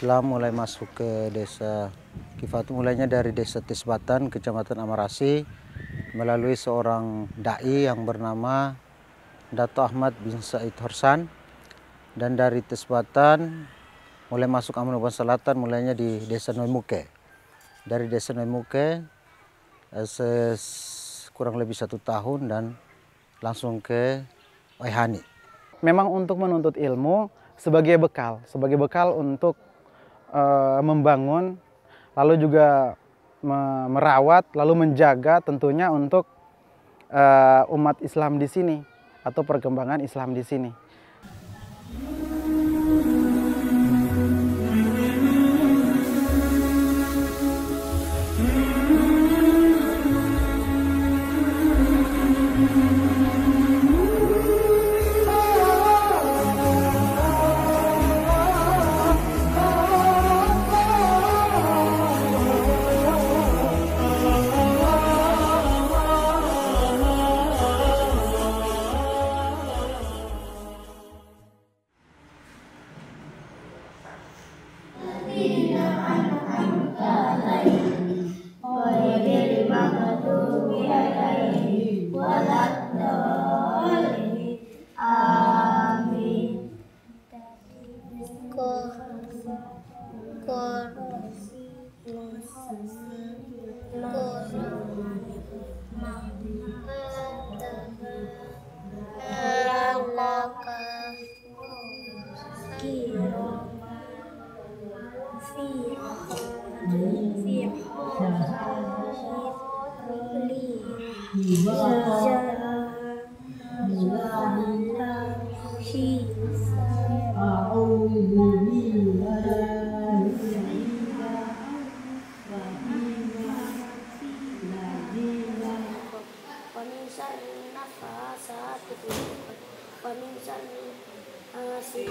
Islam mulai masuk ke desa Kifatu, mulainya dari desa Tisbatan, Kecamatan Amarasi, melalui seorang dai yang bernama Dato Ahmad bin Said Horsan. Dan dari Tisbatan mulai masuk Amanuban Selatan, mulainya di desa Noimuke. Dari desa Noimuke kurang lebih 1 tahun dan langsung ke Oehani. Memang untuk menuntut ilmu sebagai bekal untuk membangun, lalu juga merawat, lalu menjaga tentunya untuk umat Islam di sini atau perkembangan Islam di sini.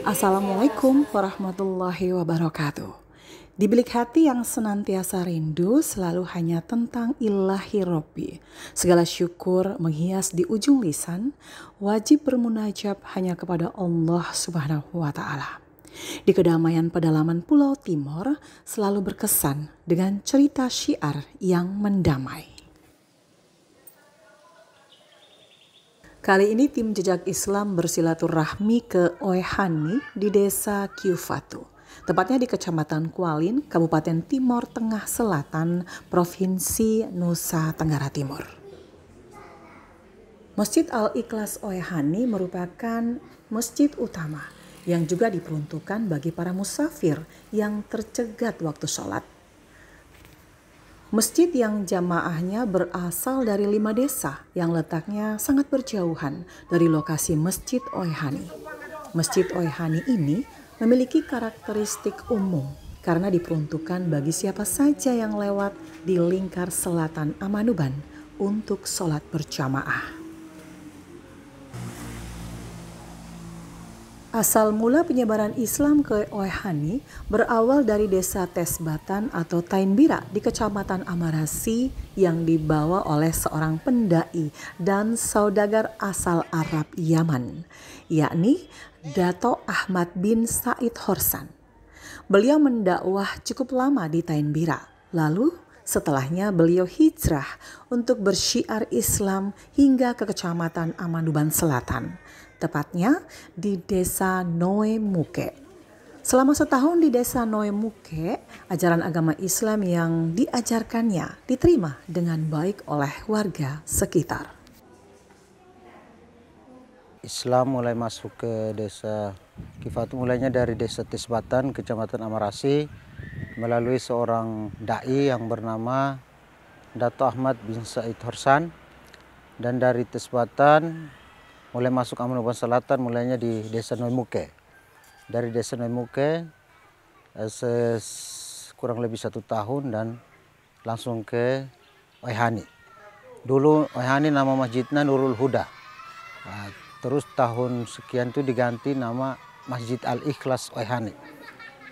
Assalamualaikum warahmatullahi wabarakatuh. Di bilik hati yang senantiasa rindu selalu hanya tentang ilahi Robbi. Segala syukur menghias di ujung lisan, wajib bermunajab hanya kepada Allah Subhanahu wa Ta'ala. Di kedamaian pedalaman Pulau Timor selalu berkesan dengan cerita syiar yang mendamai. Kali ini tim Jejak Islam bersilaturahmi ke Oehani di desa Kifatu, tepatnya di Kecamatan Kualin, Kabupaten Timor Tengah Selatan, Provinsi Nusa Tenggara Timur. Masjid Al-Ikhlas Oehani merupakan masjid utama yang juga diperuntukkan bagi para musafir yang tercegat waktu sholat. Masjid yang jamaahnya berasal dari 5 desa yang letaknya sangat berjauhan dari lokasi Masjid Oehani. Masjid Oehani ini memiliki karakteristik umum karena diperuntukkan bagi siapa saja yang lewat di lingkar selatan Amanuban untuk sholat berjamaah. Asal mula penyebaran Islam ke Oehani berawal dari desa Tesbatan atau Tainbira di Kecamatan Amarasi yang dibawa oleh seorang pendai dan saudagar asal Arab Yaman, yakni Dato Ahmad bin Said Horsan. Beliau mendakwah cukup lama di Tainbira, lalu setelahnya beliau hijrah untuk bersyiar Islam hingga ke Kecamatan Amanuban Selatan, tepatnya di desa Noimuke. Selama setahun di desa Noimuke, ajaran agama Islam yang diajarkannya diterima dengan baik oleh warga sekitar. Islam mulai masuk ke desa Kifatu, mulainya dari desa Tisbatan, Kecamatan Amarasi, melalui seorang dai yang bernama Dato Ahmad bin Said Horsan. Dan dari Tisbatan mulai masuk Amanuban Selatan, mulainya di desa Noimuke. Dari desa Noimuke kurang lebih 1 tahun dan langsung ke Oehani. Dulu Oehani nama masjidnya Nurul Huda. Terus tahun sekian itu diganti nama Masjid Al-Ikhlas Oehani.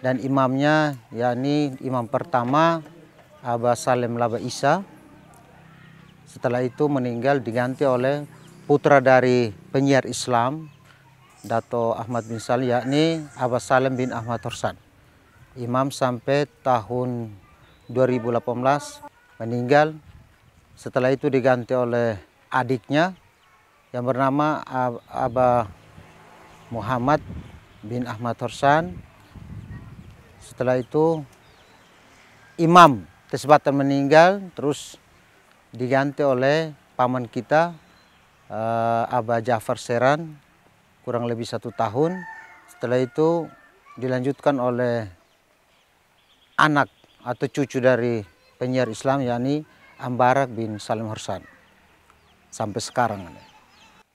Dan imamnya yakni imam pertama Aba Salem Laba Isa. Setelah itu meninggal diganti oleh putra dari penyiar Islam Dato Ahmad bin Salim, yakni Aba Salem bin Ahmad Horsan. imam sampai tahun 2018 meninggal. Setelah itu diganti oleh adiknya yang bernama Aba Muhammad bin Ahmad Horsan. Setelah itu Imam Tesbatan meninggal, terus diganti oleh paman kita Aba Jafar Seran kurang lebih 1 tahun. Setelah itu dilanjutkan oleh anak atau cucu dari penyiar Islam, yakni Ambarak bin Salim Horsan sampai sekarang.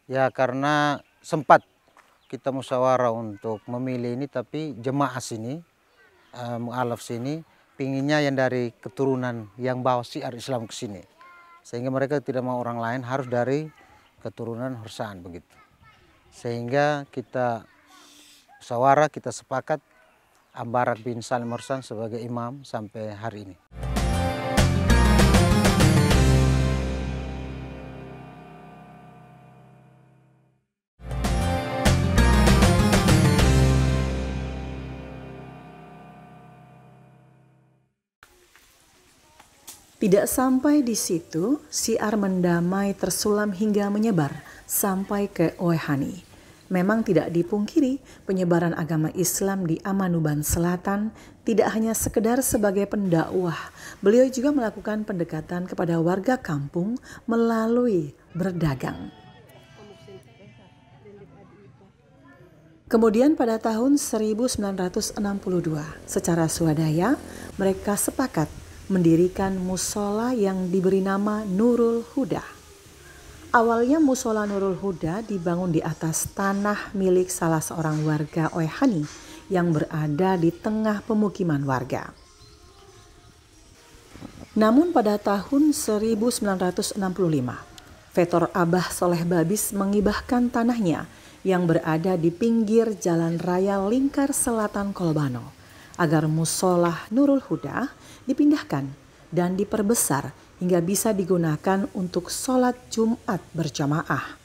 Ya, karena sempat kita musyawarah untuk memilih ini, tapi jemaah sini, mu'alaf sini, pinginnya yang dari keturunan yang bawa syiar Islam ke sini. Sehingga mereka tidak mau orang lain, harus dari keturunan Horsan begitu. Sehingga kita musyawarah, kita sepakat Ambarak bin Salim Horsan sebagai imam sampai hari ini. Tidak sampai di situ, syiar mendamai tersulam hingga menyebar sampai ke Oehani. Memang tidak dipungkiri, penyebaran agama Islam di Amanuban Selatan tidak hanya sekedar sebagai pendakwah. Beliau juga melakukan pendekatan kepada warga kampung melalui berdagang. Kemudian pada tahun 1962, secara swadaya mereka sepakat mendirikan musola yang diberi nama Nurul Huda. Awalnya musola Nurul Huda dibangun di atas tanah milik salah seorang warga Oehani yang berada di tengah pemukiman warga. Namun pada tahun 1965, Vetor Abah Soleh Babis mengibahkan tanahnya yang berada di pinggir Jalan Raya Lingkar Selatan Kolbano agar musola Nurul Huda dipindahkan dan diperbesar hingga bisa digunakan untuk sholat Jumat berjamaah.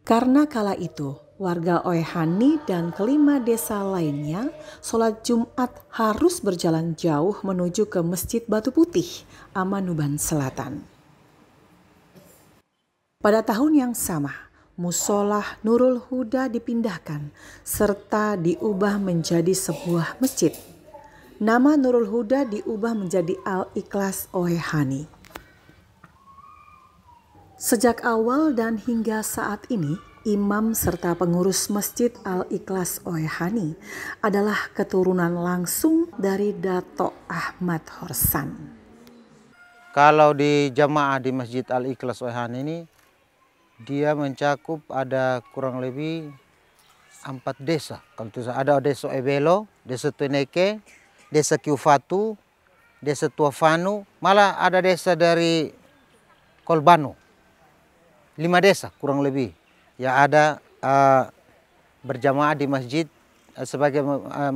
Karena kala itu warga Oehani dan kelima desa lainnya sholat Jumat harus berjalan jauh menuju ke Masjid Batu Putih, Amanuban Selatan. Pada tahun yang sama, musola Nurul Huda dipindahkan serta diubah menjadi sebuah masjid. Nama Nurul Huda diubah menjadi Al-Ikhlas Oehani. Sejak awal dan hingga saat ini, imam serta pengurus Masjid Al-Ikhlas Oehani adalah keturunan langsung dari Dato' Ahmad Horsan. Kalau di jamaah di Masjid Al-Ikhlas Oehani ini, dia mencakup ada kurang lebih 4 desa. Kalau ada desa Ebelo, desa Tueneke, desa Kiufatu, desa Tuafanu, malah ada desa dari Kolbano. 5 desa kurang lebih yang ada berjamaah di masjid sebagai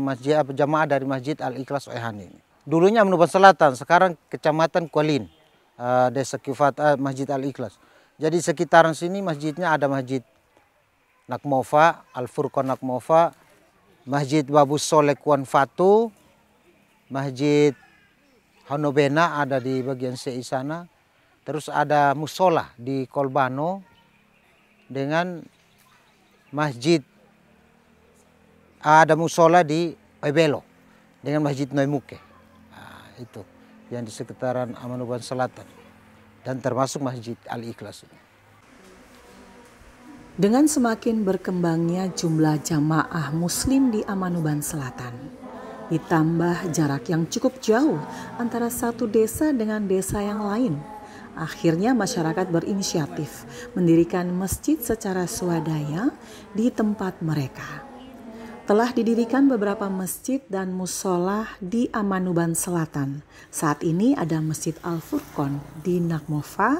masjid jamaah dari Masjid Al-Ikhlas Oehani. Dulunya Amanuban Selatan, sekarang Kecamatan Kualin, desa Kiufat, Masjid Al-Ikhlas. Jadi sekitaran sini masjidnya ada Masjid Nakmofa, Al-Furqan Nakmofa, Masjid Babus Soleh Kuan Fatu, Masjid Honobena ada di bagian CI sana. Terus ada musola di Kolbano dengan masjid, ada musola di Ebelo dengan Masjid Noimuke. Nah, itu yang di sekitaran Amanuban Selatan. Dan termasuk Masjid Al-Ikhlas. Dengan semakin berkembangnya jumlah jamaah muslim di Amanuban Selatan, ditambah jarak yang cukup jauh antara satu desa dengan desa yang lain, akhirnya masyarakat berinisiatif mendirikan masjid secara swadaya di tempat mereka. Telah didirikan beberapa masjid dan musola di Amanuban Selatan. Saat ini ada Masjid Al-Furqan di Nakmofa,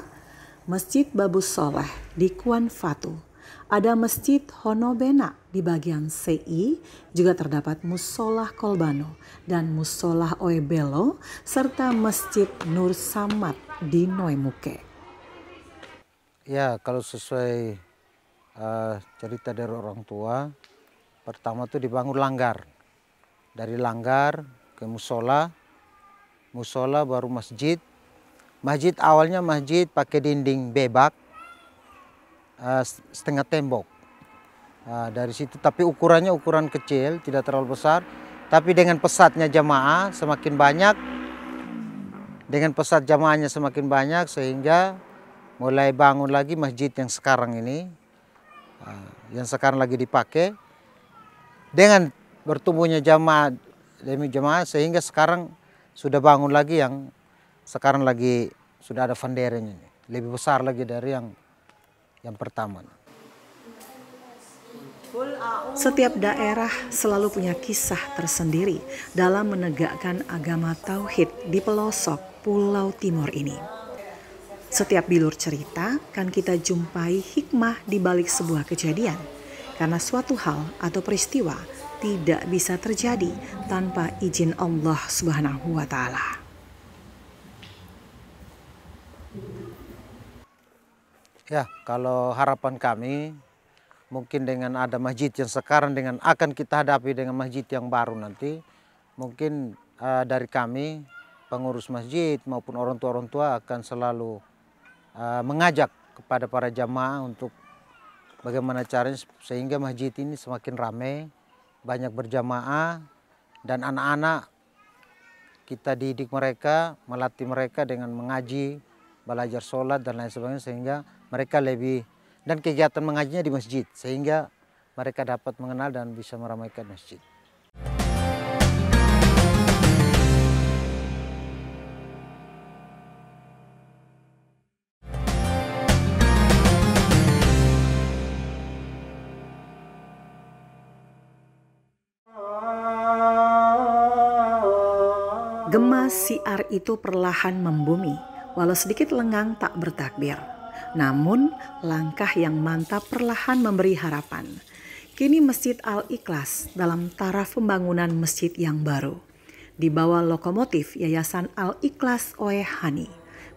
Masjid Babus Soleh di Kuan Fatu, ada Masjid Honobena di bagian CI, juga terdapat musola Kolbano dan musola Oebelo, serta Masjid Nur Samad di Noimuke. Ya, kalau sesuai cerita dari orang tua, pertama tuh dibangun langgar. Dari langgar ke musola, musola baru masjid. Masjid awalnya masjid pakai dinding bebak, setengah tembok. Dari situ, tapi ukurannya ukuran kecil, tidak terlalu besar. Tapi dengan pesatnya jamaah semakin banyak, dengan pesat jamaahnya semakin banyak, sehingga mulai bangun lagi masjid yang sekarang ini, yang sekarang lagi dipakai. Dengan bertumbuhnya jamaah demi jamaah, sehingga sekarang sudah bangun lagi yang sekarang lagi sudah ada fonderenya, lebih besar lagi dari yang pertama. Setiap daerah selalu punya kisah tersendiri dalam menegakkan agama tauhid di pelosok Pulau Timur ini. Setiap bilur cerita kan kita jumpai hikmah di balik sebuah kejadian, karena suatu hal atau peristiwa tidak bisa terjadi tanpa izin Allah Subhanahu wa Ta'ala. Ya, kalau harapan kami mungkin dengan ada masjid yang sekarang dengan akan kita hadapi dengan masjid yang baru nanti, mungkin dari kami pengurus masjid maupun orang tua akan selalu mengajak kepada para jamaah untuk bagaimana caranya sehingga masjid ini semakin ramai, banyak berjamaah, dan anak-anak kita didik mereka, melatih mereka dengan mengaji, belajar sholat dan lain sebagainya, sehingga mereka lebih, dan kegiatan mengajinya di masjid, sehingga mereka dapat mengenal dan bisa meramaikan masjid. Gema siar itu perlahan membumi, walau sedikit lengang tak bertakbir. Namun langkah yang mantap perlahan memberi harapan. Kini Masjid Al-Ikhlas dalam taraf pembangunan masjid yang baru. Di bawah lokomotif Yayasan Al-Ikhlas Oehani,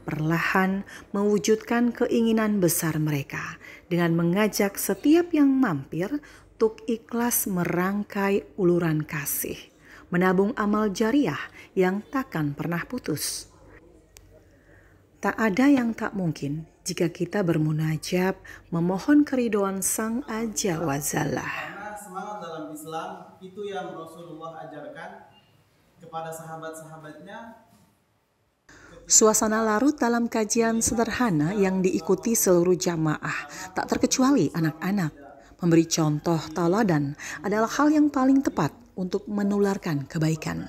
perlahan mewujudkan keinginan besar mereka dengan mengajak setiap yang mampir untuk ikhlas merangkai uluran kasih, menabung amal jariah yang takkan pernah putus. Tak ada yang tak mungkin jika kita bermunajat memohon keridhaan Sang Aja wa Jalla. Karena semangat dalam Islam itu yang Rasulullah ajarkan kepada sahabat-sahabatnya. Suasana larut dalam kajian sederhana yang diikuti seluruh jamaah, tak terkecuali anak-anak. Memberi contoh tauladan adalah hal yang paling tepat untuk menularkan kebaikan.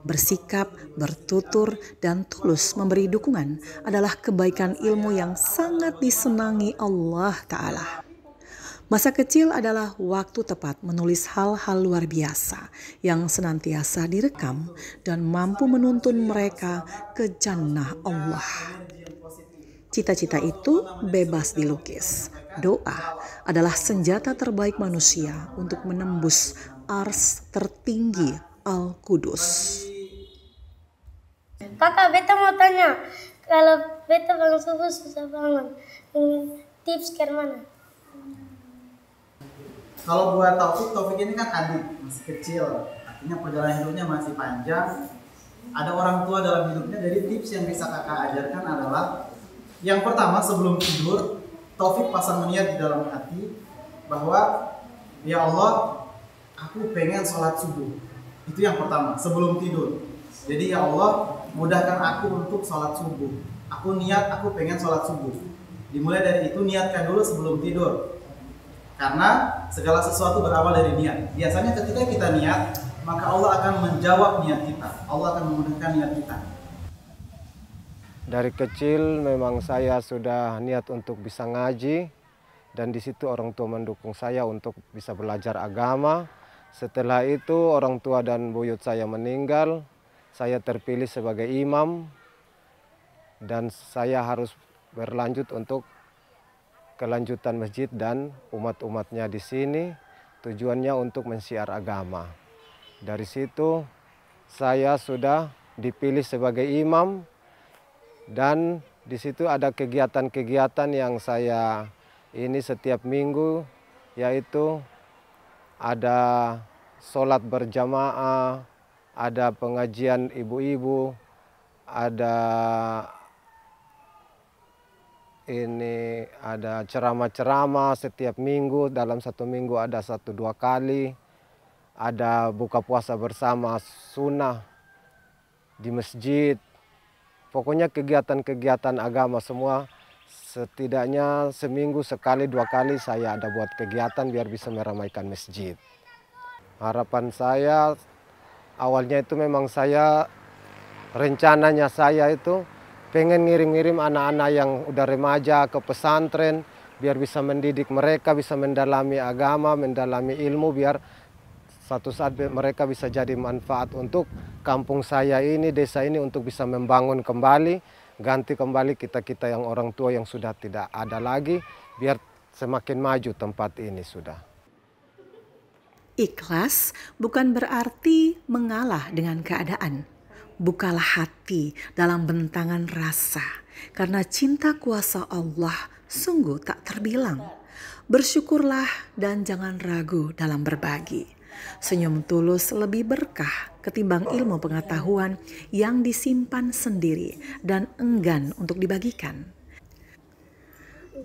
Bersikap, bertutur, dan tulus memberi dukungan adalah kebaikan ilmu yang sangat disenangi Allah Ta'ala. Masa kecil adalah waktu tepat menulis hal-hal luar biasa yang senantiasa direkam dan mampu menuntun mereka ke jannah Allah. Cita-cita itu bebas dilukis. Doa adalah senjata terbaik manusia untuk menembus ars tertinggi Al-Qudus. Kakak, beta mau tanya, kalau beta bangun subuh susah bangun, tips ke mana? Kalau buat Taufik ini kan adik, masih kecil, artinya perjalanan hidupnya masih panjang. Ada orang tua dalam hidupnya, jadi tips yang bisa kakak ajarkan adalah yang pertama, sebelum tidur Taufik pasang niat di dalam hati bahwa ya Allah, aku pengen sholat subuh. Itu yang pertama, sebelum tidur. Jadi ya Allah, mudahkan aku untuk sholat subuh. Aku niat, aku pengen sholat subuh. Dimulai dari itu, niatkan dulu sebelum tidur. Karena segala sesuatu berawal dari niat. Biasanya ketika kita niat, maka Allah akan menjawab niat kita. Allah akan memudahkan niat kita. Dari kecil memang saya sudah niat untuk bisa ngaji, dan di situ orang tua mendukung saya untuk bisa belajar agama. Setelah itu orang tua dan buyut saya meninggal, saya terpilih sebagai imam dan saya harus berlanjut untuk kelanjutan masjid dan umat-umatnya di sini. Tujuannya untuk mensiar agama. Dari situ saya sudah dipilih sebagai imam dan di situ ada kegiatan-kegiatan yang saya ini setiap minggu, yaitu ada sholat berjamaah, ada pengajian ibu-ibu, ada ceramah-ceramah setiap minggu, dalam 1 minggu ada 1-2 kali, ada buka puasa bersama sunnah di masjid. Pokoknya kegiatan-kegiatan agama semua, setidaknya seminggu 1-2 kali saya ada buat kegiatan biar bisa meramaikan masjid. Harapan saya awalnya itu memang rencananya saya itu pengen ngirim-ngirim anak-anak yang udah remaja ke pesantren biar bisa mendidik mereka, bisa mendalami agama, mendalami ilmu, biar satu saat mereka bisa jadi manfaat untuk kampung saya ini, desa ini, untuk bisa membangun kembali, ganti kembali kita-kita yang orang tua yang sudah tidak ada lagi, biar semakin maju tempat ini sudah. Ikhlas bukan berarti mengalah dengan keadaan. Bukalah hati dalam bentangan rasa, karena cinta kuasa Allah sungguh tak terbilang. Bersyukurlah dan jangan ragu dalam berbagi. Senyum tulus lebih berkah ketimbang ilmu pengetahuan yang disimpan sendiri dan enggan untuk dibagikan.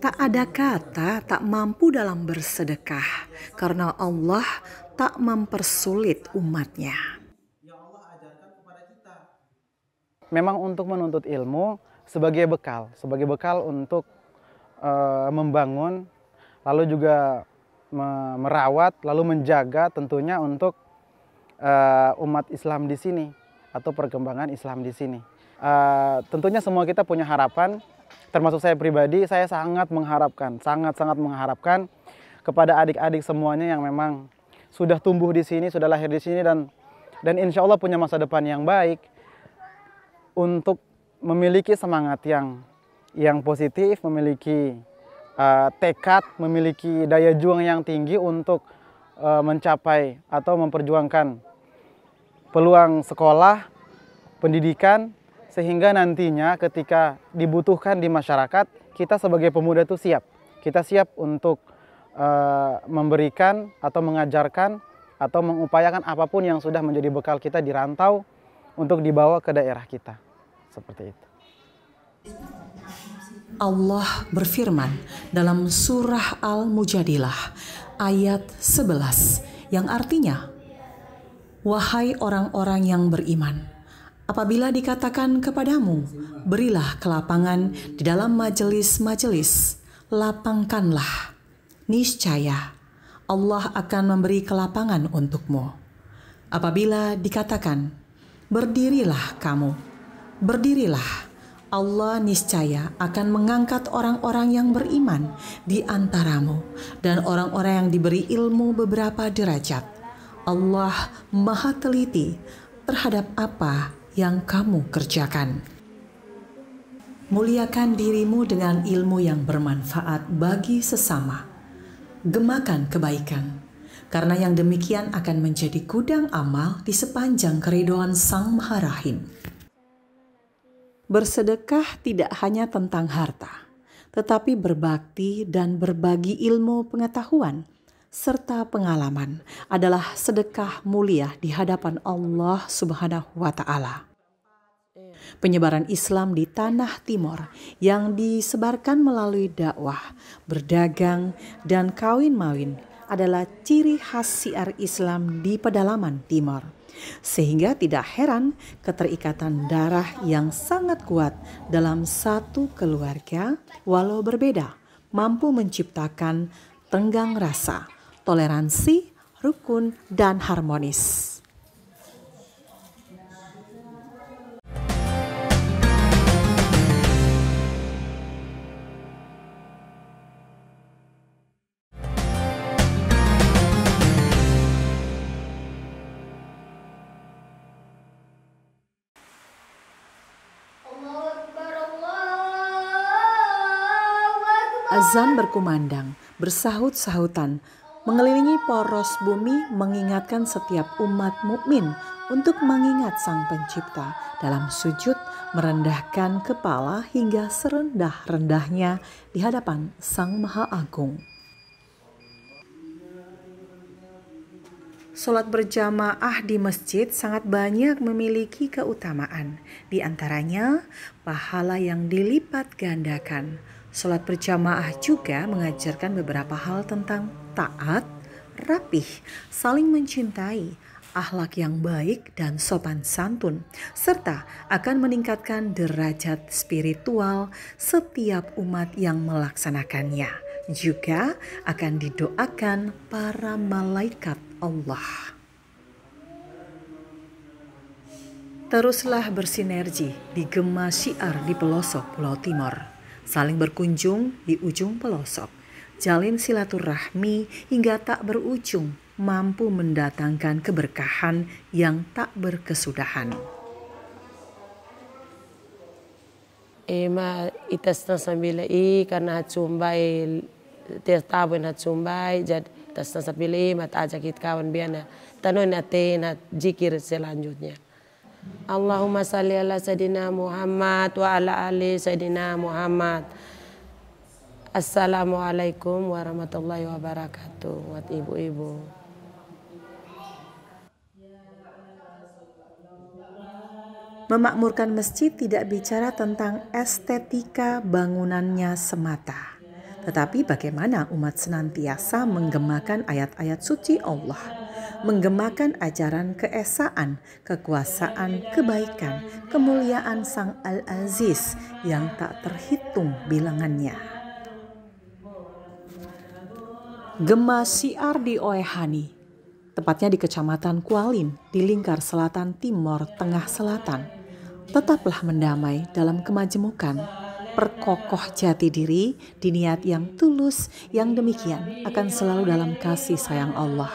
Tak ada kata tak mampu dalam bersedekah, karena Allah tak mempersulit umatnya. Memang untuk menuntut ilmu sebagai bekal untuk membangun, lalu juga merawat, lalu menjaga tentunya untuk umat Islam di sini atau perkembangan Islam di sini. Tentunya semua kita punya harapan, termasuk saya pribadi, saya sangat mengharapkan kepada adik-adik semuanya yang memang sudah tumbuh di sini, sudah lahir di sini, dan insya Allah punya masa depan yang baik, untuk memiliki semangat yang positif, memiliki tekad, memiliki daya juang yang tinggi untuk mencapai atau memperjuangkan peluang sekolah, pendidikan, sehingga nantinya ketika dibutuhkan di masyarakat, kita sebagai pemuda itu siap. Kita siap untuk memberikan atau mengajarkan atau mengupayakan apapun yang sudah menjadi bekal kita di rantau untuk dibawa ke daerah kita. Seperti itu. Allah berfirman dalam surah Al-Mujadilah ayat 11 yang artinya, "Wahai orang-orang yang beriman, apabila dikatakan kepadamu, berilah kelapangan di dalam majelis-majelis, lapangkanlah. Niscaya Allah akan memberi kelapangan untukmu. Apabila dikatakan, berdirilah kamu, berdirilah, Allah niscaya akan mengangkat orang-orang yang beriman di antaramu dan orang-orang yang diberi ilmu beberapa derajat. Allah Maha teliti terhadap apa yang kamu kerjakan." Muliakan dirimu dengan ilmu yang bermanfaat bagi sesama. Gemakan kebaikan, karena yang demikian akan menjadi gudang amal di sepanjang keridhaan Sang Maha Rahim. Bersedekah tidak hanya tentang harta, tetapi berbakti dan berbagi ilmu pengetahuan serta pengalaman adalah sedekah mulia di hadapan Allah Subhanahu wa Ta'ala. Penyebaran Islam di Tanah Timor yang disebarkan melalui dakwah, berdagang, dan kawin-mawin adalah ciri khas syiar Islam di pedalaman Timor. Sehingga tidak heran keterikatan darah yang sangat kuat dalam satu keluarga walau berbeda mampu menciptakan tenggang rasa, toleransi, rukun, dan harmonis. Azan berkumandang, bersahut-sahutan, mengelilingi poros bumi mengingatkan setiap umat mukmin untuk mengingat Sang Pencipta dalam sujud, merendahkan kepala hingga serendah-rendahnya di hadapan Sang Maha Agung. Sholat berjamaah di masjid sangat banyak memiliki keutamaan. Di antaranya, pahala yang dilipat gandakan. Sholat berjamaah juga mengajarkan beberapa hal tentang taat, rapih, saling mencintai, akhlak yang baik dan sopan santun, serta akan meningkatkan derajat spiritual setiap umat yang melaksanakannya. Juga akan didoakan para malaikat Allah. Teruslah bersinergi di Gema Syiar di pelosok Pulau Timor. Saling berkunjung di ujung pelosok. Jalin silaturahmi hingga tak berujung, mampu mendatangkan keberkahan yang tak berkesudahan. Ema itas sambil karena hatsumbai tiap tahun hatsumbai jadi tas sambil mat ajak kawan biana tanon aten jikir selanjutnya. Allahumma salli ala Sayyidina Muhammad wa ala ali Sayyidina Muhammad. Assalamualaikum warahmatullahi wabarakatuh. Buat ibu-ibu. Memakmurkan masjid tidak bicara tentang estetika bangunannya semata, tetapi bagaimana umat senantiasa menggemakan ayat-ayat suci Allah, menggemakan ajaran keesaan, kekuasaan, kebaikan, kemuliaan Sang Al-Aziz yang tak terhitung bilangannya. Gema Syiar di Oehani, tepatnya di Kecamatan Kualin di lingkar selatan Timor Tengah Selatan. Tetaplah mendamai dalam kemajemukan, perkokoh jati diri di niat yang tulus, yang demikian akan selalu dalam kasih sayang Allah.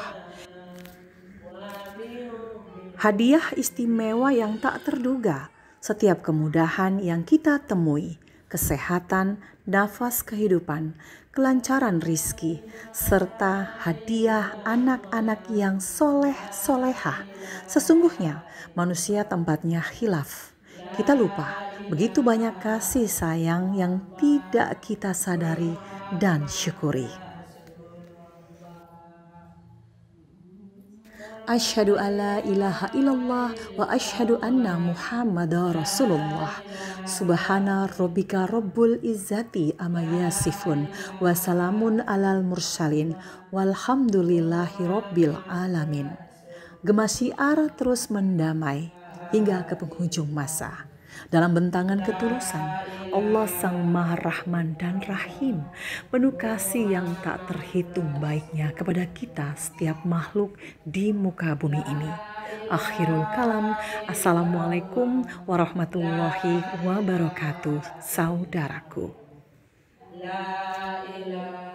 Hadiah istimewa yang tak terduga, setiap kemudahan yang kita temui, kesehatan, nafas kehidupan, kelancaran rizki, serta hadiah anak-anak yang soleh-solehah. Sesungguhnya manusia tempatnya khilaf. Kita lupa begitu banyak kasih sayang yang tidak kita sadari dan syukuri. Asyhadu alla ilaha illallah wa asyhadu anna Muhammadar Rasulullah. Subhana rabbika rabbul izzati amma yasifun wa salamun alal mursalin walhamdulillahi rabbil alamin. Gema Syiar terus mendamai hingga ke penghujung masa. Dalam bentangan ketulusan, Allah Sang Maha Rahman dan Rahim, penuh kasih yang tak terhitung baiknya kepada kita setiap makhluk di muka bumi ini. Akhirul kalam, Assalamualaikum warahmatullahi wabarakatuh, saudaraku. La ilaha